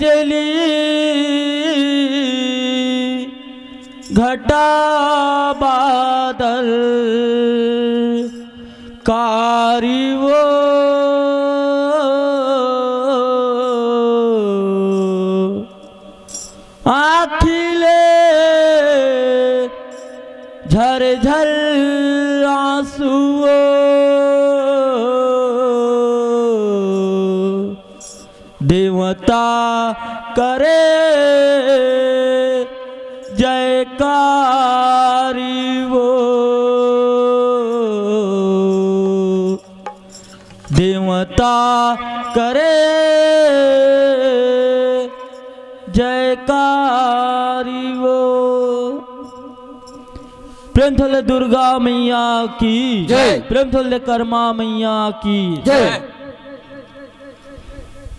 चली घटा बादल कारी वो आखिले झर झर आंसुओ देवता करे जयकारी वो देवता करे जयकारी वो। प्रेम थोले दुर्गा मैया की जय, प्रेम थोले कर्मा मैया की जय।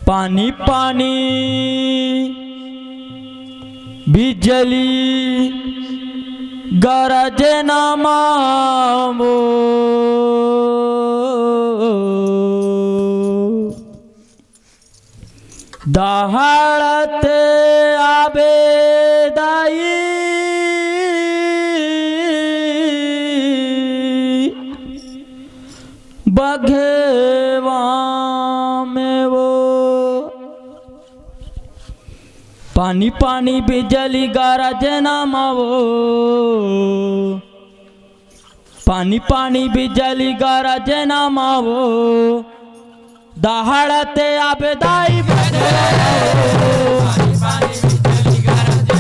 पानी पानी बिजली गरजे नामो दहाड़ते आबे दाई बघेवा में वो पानी पानी बिजली गरजे नामो पानी पानी बिजली गरजे नामो दहाड़ते आबे दाई पानी पानी पानी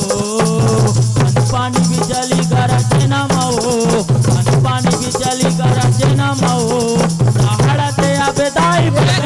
पानी पानी बिजली गरजे नामो पानी पानी बिजली गरजे नामो दहाड़ते आबे दाई पानी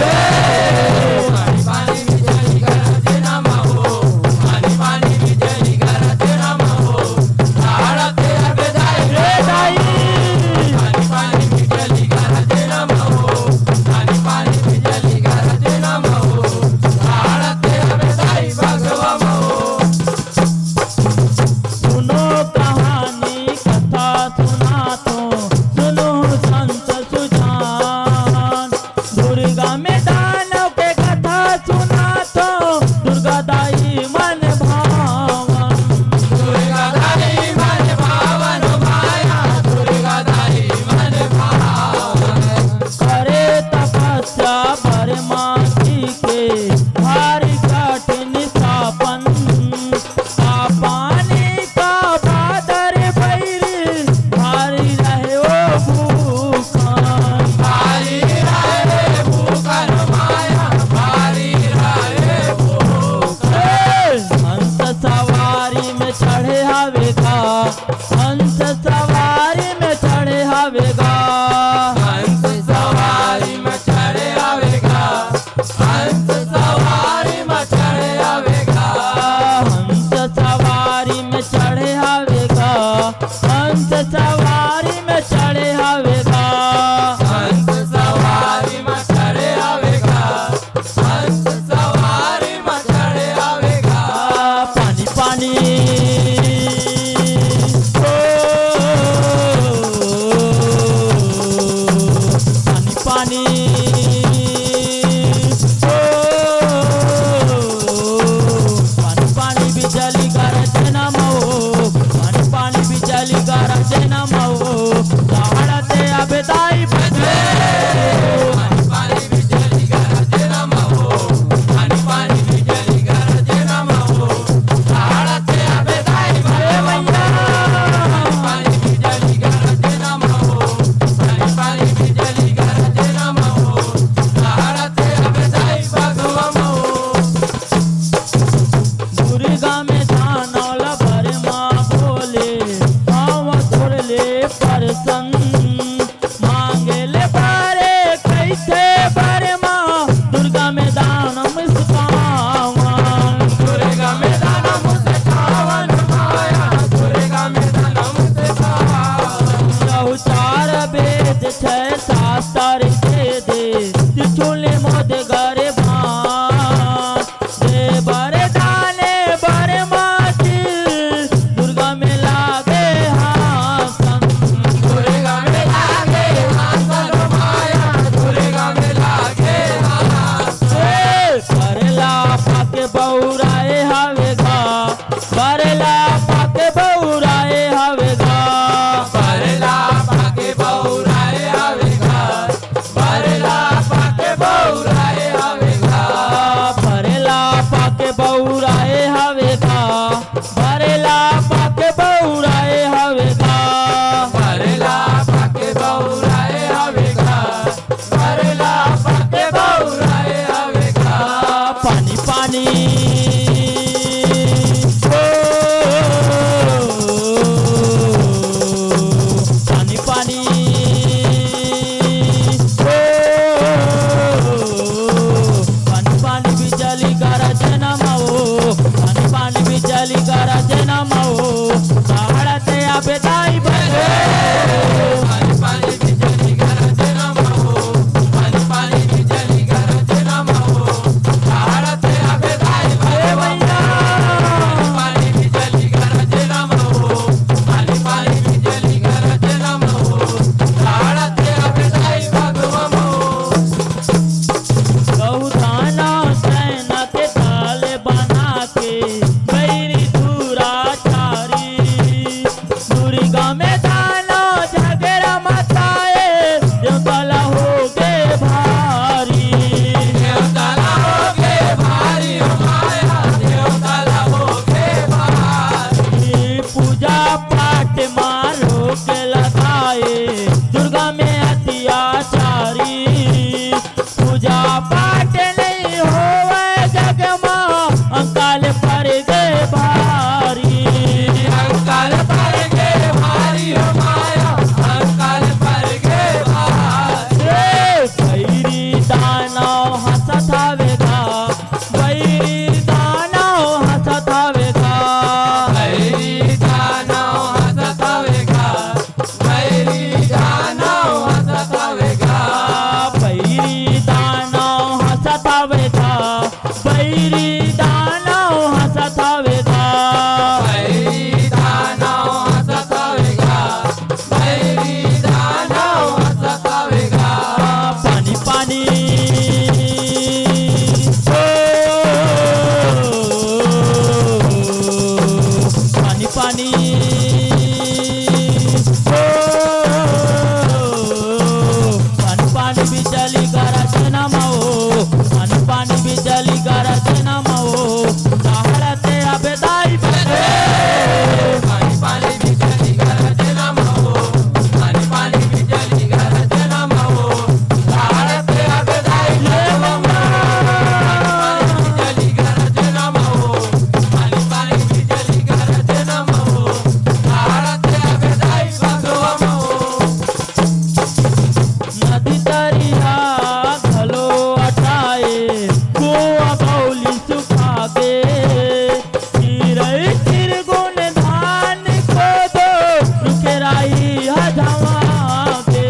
पानी पानी बिजली गरजे न माओ पानी पानी बिजली गरजे न माओ दहाड़ते आबेदाई बजे पानी पानी बिजली गरजे न माओ पानी पानी बिजली गरजे न माओ दहाड़ते आबेदाई बजे बिजली गरजे न माओ पानी पानी बिजली गरजे न माओ दहाड़ते आबेदाई बजे नदी दरिया घलो अटाए कुआं बौली सुखा के चिरई चिरगुन धान को दो रुखेराई हजवा के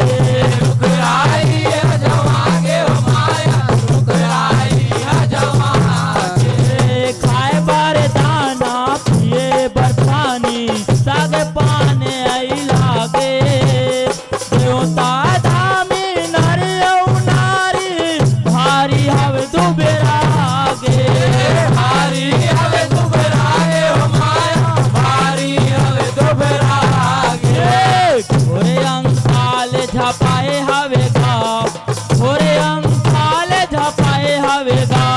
रुकराई हजवा के ओ माया रुकराई हजवा के खाए बारे दाना पिए बर पानी सागे पाने आई लागे देवता धामी नर नारी भारी हवे दुबेरागे भारी हवे दुबरागे ओ माया भारी हवे दुबरागे घोरे अंकाल झपाए हवे गा घोरे अंकाल झपाए हवे गा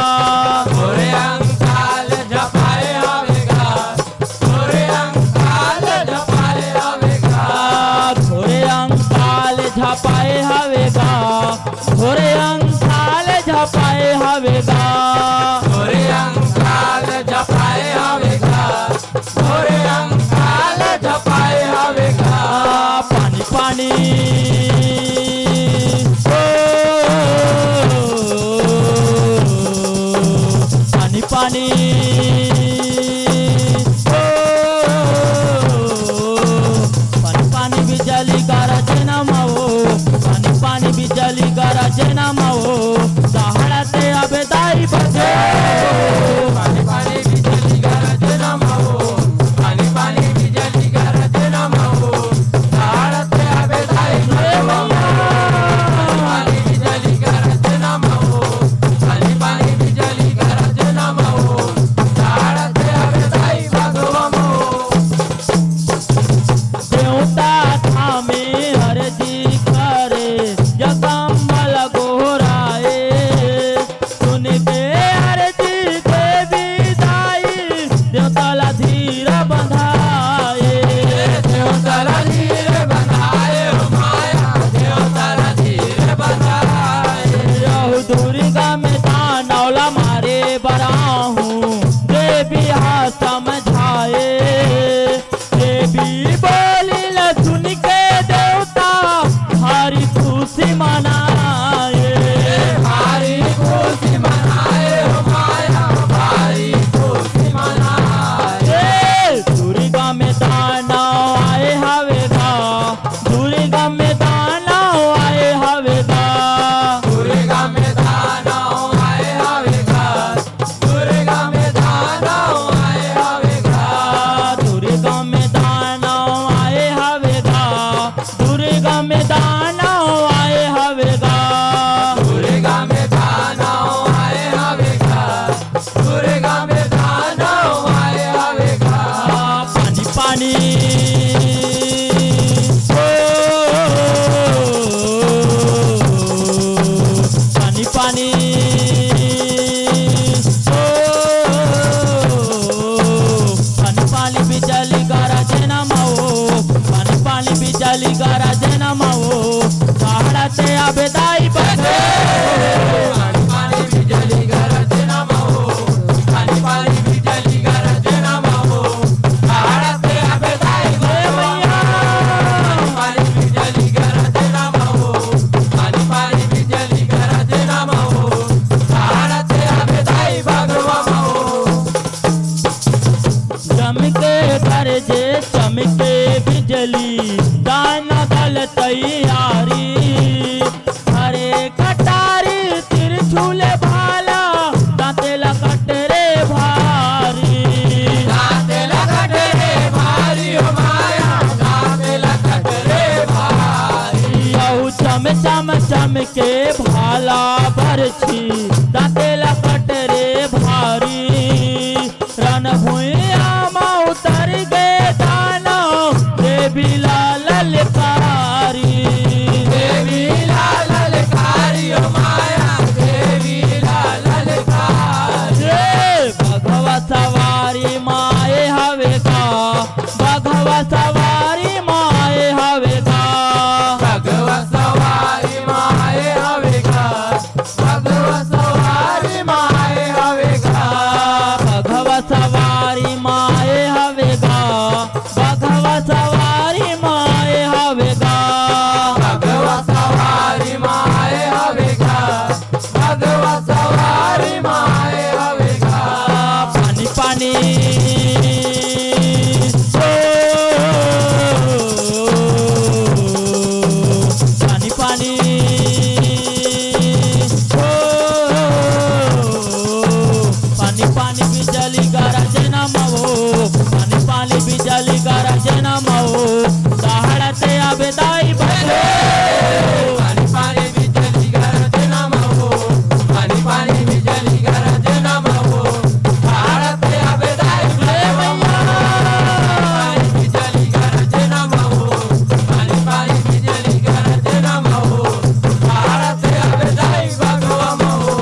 गोरे अंकाल जपाए हवेगा गोरे अंकाल जपाए हवेगा घोरे अंकाल झपाए हवे गा घोरे अंकाल झपाए हवे गा गोरे अंकाल जपाए हवेगा गोरे अंकाल जपाए हवेगा पानी पानी पानी पानी पानी पानी बिजली गरजे न माओ पानी पानी बिजली गरजे न माओ दहाड़ते आबेदाई बजे पानी पानी बिजली गरजे न माओ पानी पानी बिजली गरजे न माओ दहाड़ते आबेदाई पानी बिजली गरजे न माओ पानी पानी बिजली गरजे न माओ दहाड़ते आबेदाई भगवा देवता थामे हरजी करे जगम्बल गोराए सुन के हरजी देवी दाई देवता ला धीर बंधाए देवताला धीर बनाए ओ माया देवताला धीर बनाए रहु दुर्गा में दानौला मारे बराहूं देवी हा समझाए देवी बोली ल सुन के देवता हरी खुशी मनाए भारी खुशी मनाए ओ माया भारी खुशी मनाए दुर्गा में दानव आए हवेगा दुर्गा में दानव आए हवेगा दुर्गा में दानव आए हवेगा दुर्गा में दानव आए हवेगा दुर्गा में दानव आए हवेगा दुर्गा में दानव आए हवेगा दुर्गा में दानव आए हवेगा दुर्गा में दानव आए हवेगा पानी पानी पानी पानी पानी पानी बिजली गरजे न माओ पानी पानी बिजली गरजे न माओ दहाड़ते आबेदाई बजे पानी पानी बिजली गरजे न माओ पानी पानी बिजली गरजे न माओ दहाड़ते आबेदाई पानी पानी बिजली गरजे न माओ पानी पानी बिजली गरजे न माओ दहाड़ते आबेदाई भगवा चमके गरजे चमके बिजली दाना दल तैयारी हरे कटारी त्रिशूल भाला दांते लकट रे भारी दाते लगट रे भारी ओ माया दाते लगट रे भारी यहू चम चम चम के भाला बरछी दांते लकट रे भारी रण भुइया मा उतर गे दाना सवारी माये हवे गा भगवा सवारी माये हवे गा भगवा सवारी माये हवे गा भगवा सवारी माये हवे गा भगवा सवारी माये हवे गा भगवा सवारी माये हवे गा भगवा सवारी माये हवे गा पानी पानी पानी पानी पानी पानी बिजली गरजे न मवो पानी पानी बिजली गरजे न मवो दहाड़ते आबेदाई बजे पानी पानी बिजली गरजे न मवो पानी पानी बिजली गरजे न मवो भारत आबेदाई पानी बिजली गरजे न मवो पानी पानी बिजली गरजे न मवो भारत आबेदाई भगवा मवो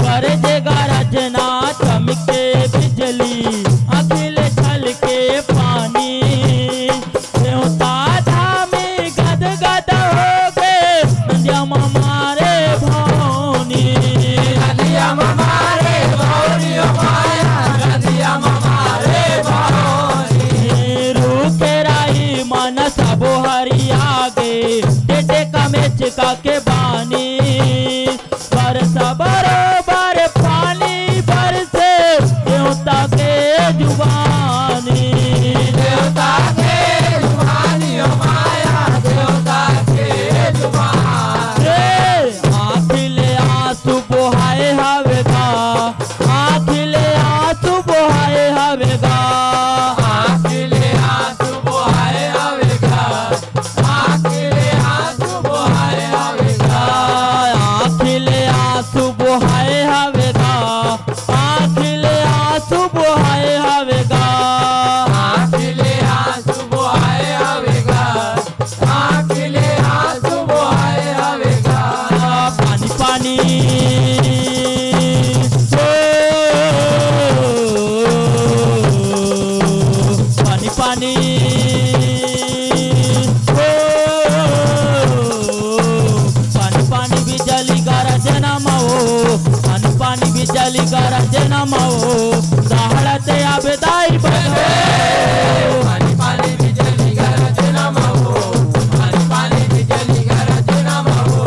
गरजे गरजना चमके बिजली अखिल छल के पानी देवता धामी गद गद हो गए नदिया मारे भौनी नदिया मारे भौनी माया नदिया मारे भौनी रूखे राई मन सबो हरिया गे टेटे कमेच का के बानी बरस बरोबर पानी बरसे देवता के जुबानी देवता के जुबानी माया देवता के जुबान आखिले आंसू बोहाए हवेगा आखिले आंसू बोहाए हवेगा आखिले आंसू बहाए आवेगा आखिले आंसू बहाए आवेगा आखिले आंसू बोहाए हवेगा आखिले आंसू बोहाए हवेगा आखिले आंसू बहाए आवेगा आखिले आंसू बहाए आवेगा पानी पानी पानी पानी पानी पानी बिजली गरजे न मवो पानी पानी बिजली गरजे न मवो दहाड़ते आबेदाई बजे पानी पानी बिजली गरजे न मवो पानी पानी बिजली गरजे न मवो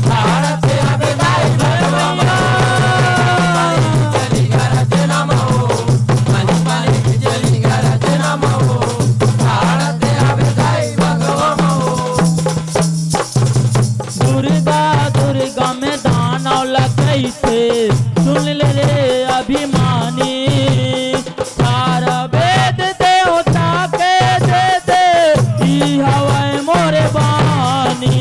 भारत आबेदाई भगवा बिजली गरजे न मवो पानी पानी बिजली गरजे न मवो भारत आबेदाई भगवा मवो दुर्गा दुर्गा में दानव लगैते सुन ले अभिमानी सारा वेद देवता के दे दे ई हवै मोरे बानी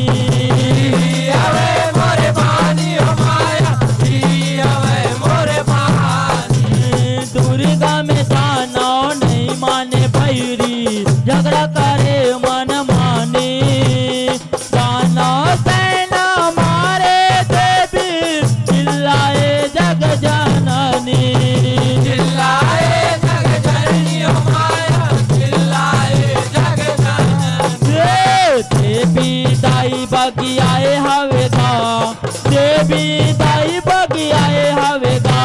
हवे मोरे बानी ओ माया हवे मोरे बानी दुर्गा में दानव नहीं माने भैरी झगड़ा करे मन मानी दानव सेना मारे देवी चिल्लाए जग जननी चिल्लाए जग जननी ओ माया चिल्लाए जग जननी देवी दाई बगियाए हवेगा देवी दाई बगियाए हवेगा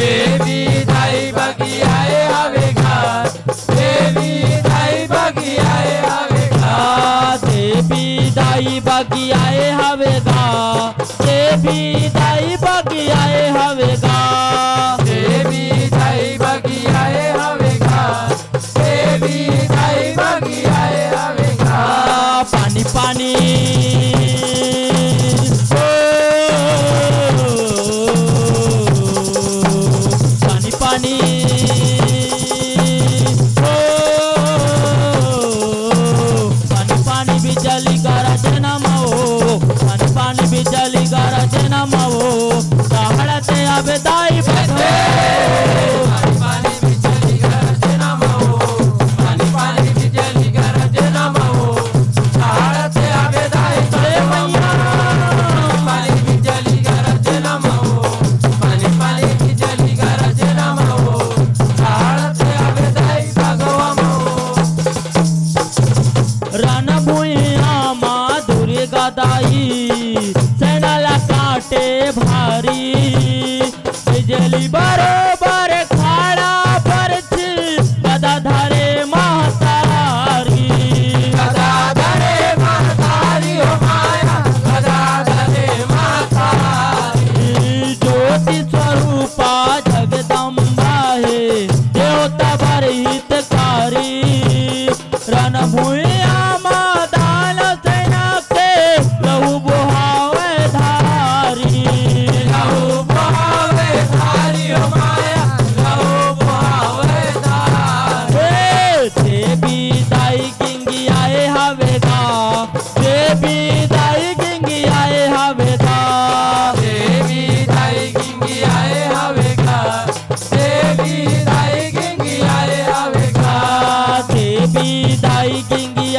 देवी दाई बगियाए हवेगा गदा धरे महतारी गदा धरे महतारी हो माया गदा धरे महतारी ज्योति स्वरूपा जगदम्बा है देवता बर हितकारी रणभूया मैदान सेना के लहू बुहावे धारी लहू बहावे धारी हो माया लहू बहावे धारी देवी दाई गिंगी आए हवेदा देवी दाई गिंगी आए हवेदा देवी दाई गिंगी आए हवेगा देवी दाई गिंगी आए हवेगा देवी दाई गिंगी